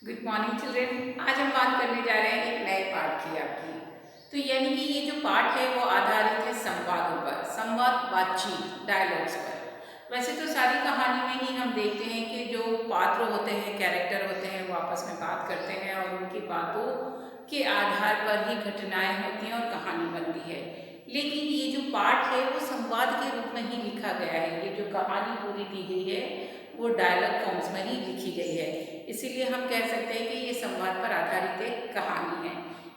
Good morning children. आज हम बात करने जा रहे हैं एक नए पाठ की आपकी। तो यानी कि ये जो पाठ है वो आधारित है संवादों पर, संवाद, बातचीत, डायलॉग्स पर। वैसे तो सारी कहानी में ही हम देखते हैं कि जो पात्र होते हैं, कैरेक्टर होते हैं, वो आपस में बात करते हैं और उनकी बातों के आधार पर ही घटनाएं होती हैं और कहानी बनती है। लेकिन ये जो पाठ है वो संवाद के रूप में ही लिखा गया है। ये जो कहानी पूरी दी गई है वो डायलॉग फॉर्म्स में ही लिखी गई है। इसीलिए हम कह सकते हैं कि ये संवाद पर आधारित एक कहानी है।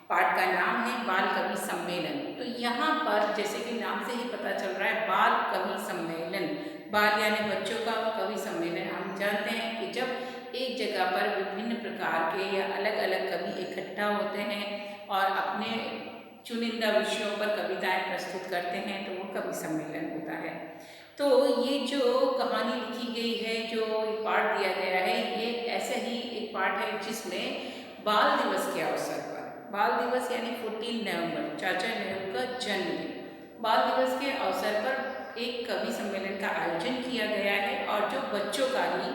पाठ का नाम है बाल कवि सम्मेलन। तो यहाँ पर जैसे कि नाम से ही पता चल रहा है, बाल कवि सम्मेलन, बाल यानी बच्चों का, कवि सम्मेलन। हम जानते हैं कि जब एक जगह पर विभिन्न प्रकार के या अलग अलग कवि इकट्ठा होते हैं और अपने चुनिंदा विषयों पर कविताएं प्रस्तुत करते हैं तो वो कवि सम्मेलन होता है। तो ये जो कहानी लिखी गई है, जो पाठ दिया गया है, ये ऐसे ही एक पाठ है जिसमें बाल दिवस के अवसर पर, बाल दिवस यानी 14 नवंबर, चाचा नेहरू का जन्मदिन, बाल दिवस के अवसर पर एक कवि सम्मेलन का आयोजन किया गया है और जो बच्चों का ही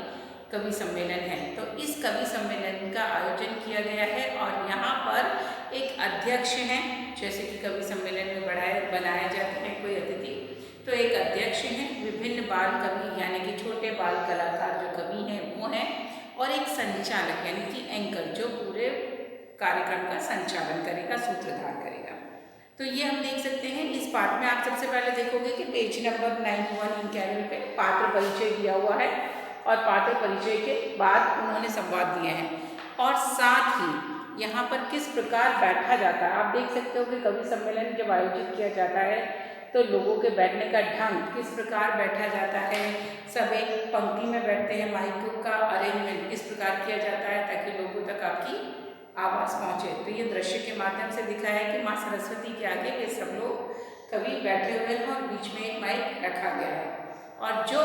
कवि सम्मेलन है। तो इस कवि सम्मेलन का आयोजन किया गया है और यहाँ पर एक अध्यक्ष हैं, जैसे कि कवि सम्मेलन में बनाया जाता है कोई अतिथि, तो एक अध्यक्ष हैं, विभिन्न बाल कवि यानी कि छोटे बाल कलाकार जो कवि हैं वो हैं, और एक संचालक यानी कि एंकर जो पूरे कार्यक्रम का संचालन करेगा, सूत्रधार करेगा। तो ये हम देख सकते हैं इस पाठ में। आप सबसे पहले देखोगे कि पेज नंबर 91 इन कैरियर पे पात्र परिचय दिया हुआ है और पात्र परिचय के बाद उन्होंने संवाद दिए हैं और साथ ही यहाँ पर किस प्रकार बैठा जाता है। आप देख सकते हो कि कवि सम्मेलन जब आयोजित किया जाता है तो लोगों के बैठने का ढंग, किस प्रकार बैठा जाता है, सब एक पंक्ति में बैठते हैं, माइक का अरेंजमेंट किस प्रकार किया जाता है ताकि लोगों तक आपकी आवाज़ पहुँचे। तो ये दृश्य के माध्यम से दिखाया है कि माँ सरस्वती के आगे ये सब लोग कवि बैठे हुए हैं और बीच में एक माइक रखा गया है और जो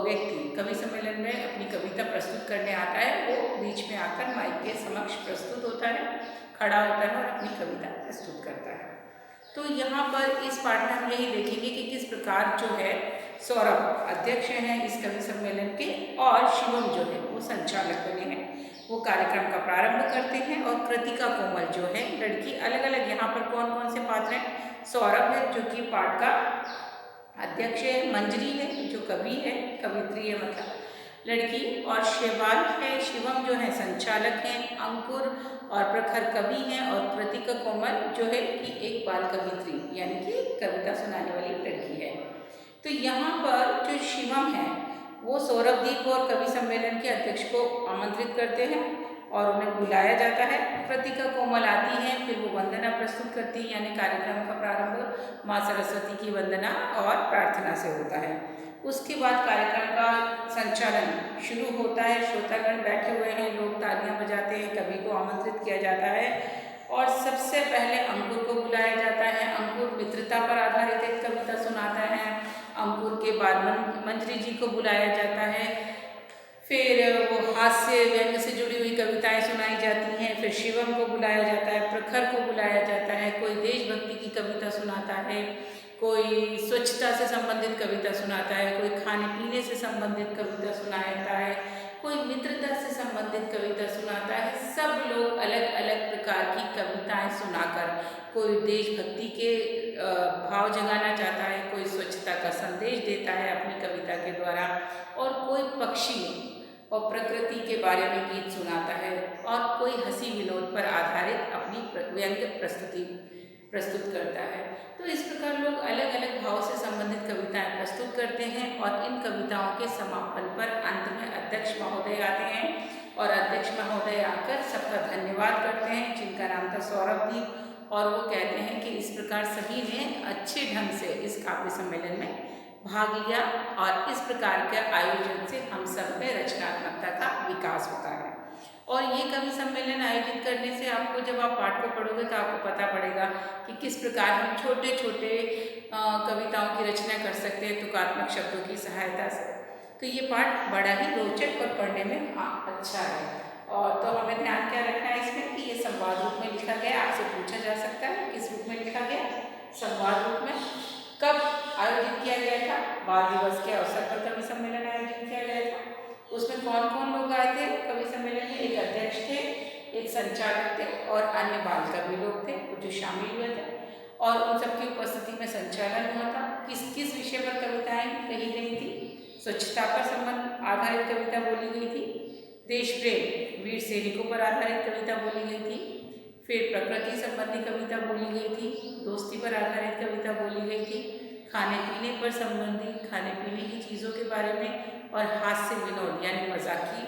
व्यक्ति कवि सम्मेलन में अपनी कविता प्रस्तुत करने आता है वो बीच में आकर माइक के समक्ष प्रस्तुत होता है, खड़ा होता है और अपनी कविता प्रस्तुत करता है। तो यहाँ पर इस पाठ में हम यही देखेंगे कि किस प्रकार जो है सौरभ अध्यक्ष हैं इस कवि सम्मेलन के और शिवम जो है वो संचालक बने हैं, वो कार्यक्रम का प्रारंभ करते हैं। और कृतिका कोमल जो है लड़की, अलग अलग यहाँ पर कौन कौन से पात्र हैं, सौरभ है जो कि पाठ का अध्यक्ष है, मंजरी है जो कवि है, कवित्री है मतलब लड़की, और शेवाल है, शिवम जो है संचालक हैं, अंकुर और प्रखर कवि हैं और कृतिका कोमल जो है कि एक बाल कवित्री यानी कि कविता सुनाने वाली लड़की है। तो यहाँ पर जो शिवम है वो सौरभदीप और कवि सम्मेलन के अध्यक्ष को आमंत्रित करते हैं और उन्हें बुलाया जाता है। कृतिका कोमल आती हैं, फिर वो वंदना प्रस्तुत करती है, यानी कार्यक्रम का प्रारंभ माँ सरस्वती की वंदना और प्रार्थना से होता है। उसके बाद कार्यक्रम का संचालन शुरू होता है, श्रोतागण बैठे हुए हैं, लोग तालियां बजाते हैं, कवि को आमंत्रित किया जाता है और सबसे पहले अंकुर को बुलाया जाता है। अंकुर मित्रता पर आधारित एक कविता सुनाता है। अंकुर के बाद मंजरी जी को बुलाया जाता है, फिर वो हास्य व्यंग से जुड़ी हुई कविताएं सुनाई जाती हैं। फिर शिवम को बुलाया जाता है, प्रखर को बुलाया जाता है, कोई देशभक्ति की कविता सुनाता है, कोई स्वच्छता से संबंधित कविता सुनाता है, कोई खाने पीने से संबंधित कविता सुनाता है, कोई मित्रता से संबंधित कविता सुनाता है। सब लोग अलग अलग प्रकार की कविताएं सुनाकर कोई देशभक्ति के भाव जगाना चाहता है, कोई स्वच्छता का संदेश देता है अपनी कविता के द्वारा, और कोई पक्षी और प्रकृति के बारे में गीत सुनाता है, और कोई हंसी विनोद पर आधारित अपनी व्यंग्य प्रस्तुति प्रस्तुत करता है। तो इस प्रकार लोग अलग अलग भाव से संबंधित कविताएं प्रस्तुत करते हैं और इन कविताओं के समापन पर अंत में अध्यक्ष महोदय आते हैं और अध्यक्ष महोदय आकर सबका धन्यवाद करते हैं, जिनका नाम था सौरभदीप, और वो कहते हैं कि इस प्रकार सभी ने अच्छे ढंग से इस काव्य सम्मेलन में भाग लिया और इस प्रकार के आयोजन से हम सब में रचनात्मकता का विकास होता है। और ये कवि सम्मेलन आयोजित करने से आपको, जब आप पाठ को पढ़ोगे तो आपको पता पड़ेगा कि किस प्रकार हम छोटे छोटे कविताओं की रचना कर सकते हैं तुकात्मक शब्दों की सहायता से। तो ये पाठ बड़ा ही रोचक और पढ़ने में अच्छा है। और तो हमें ध्यान क्या रखना है इसमें कि ये संवाद रूप में लिखा गया। आपसे पूछा जा सकता है किस रूप में लिखा गया, संवाद रूप में। कब आयोजित किया गया था, बाल दिवस के अवसर पर कवि सम्मेलन आयोजित किया गया था। उसमें कौन कौन लोग आए थे कवि सम्मेलन में, एक अध्यक्ष थे, एक संचालक थे और अन्य बाल कवि लोग थे जो शामिल हुए थे और उन सबकी उपस्थिति में संचालन हुआ था। किस किस विषय पर कविताएं कही गई थी? स्वच्छता पर संबंध आधारित कविता बोली गई थी, देश प्रेम वीर सैनिकों पर आधारित कविता बोली गई थी, फिर प्रकृति संबंधी कविता बोली गई थी, दोस्ती पर आधारित कविता बोली गई थी, खाने पीने पर संबंधित खाने पीने की चीज़ों के बारे में और हास्य विनोद यानी मजाकी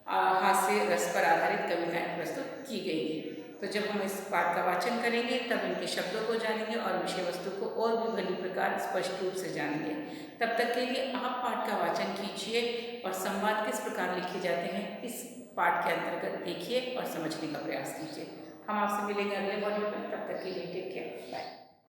हास्य रस पर आधारित कविताएं प्रस्तुत की गई थी। तो जब हम इस पाठ का वाचन करेंगे तब इनके शब्दों को जानेंगे और विषय वस्तु को और भी भली प्रकार स्पष्ट रूप से जानेंगे। तब तक के लिए आप पाठ का वाचन कीजिए और संवाद किस प्रकार लिखे जाते हैं इस पाठ के अंतर्गत देखिए और समझने का प्रयास कीजिए। हम आपसे मिलेंगे अगले मॉड्यूल में, तब तक के लिए टेक केयर, बाय।